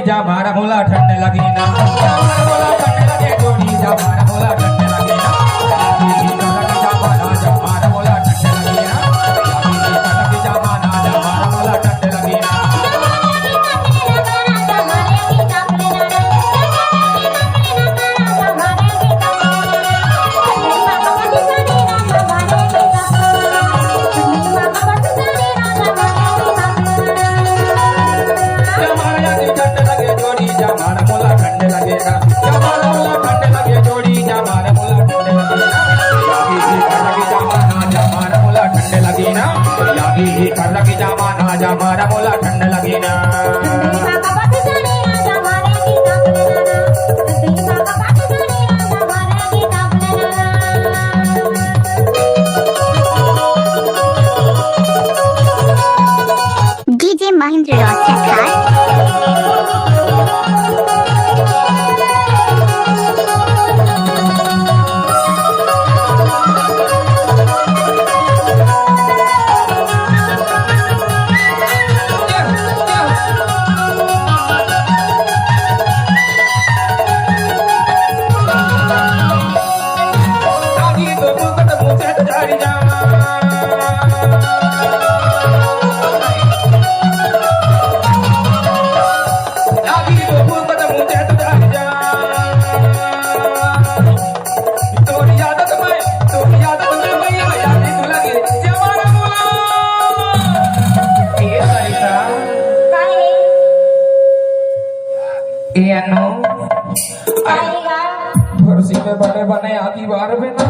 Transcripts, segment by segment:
जा मारा मोला ठंड लगी ना मारा मोला ठंड लगे जोड़ी जा मारा मोला ठंड लगी ना यागी कर लगी जा मारा जा मारा मोला ठंड लगी ना यागी कर लगी जा मारा जा मारा मोला ठंड लगी ना कर लगी जामा ना जा मारा मोला ठंड लगी ना DJ Mahendra Rothakar. बने बने आदि बार में ना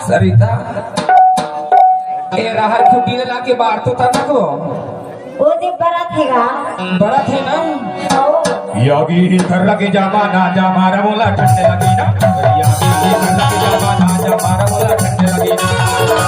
सरिता ए राहर खुटी ला के बार तो था ना को वो दे बड़ा थेगा बड़ा थे ना यागी कर लगे जामा ना जा मारा मोला ठंड लगी ना यागी कर लगे जामा ना जा मारा मोला ठंड लगी ना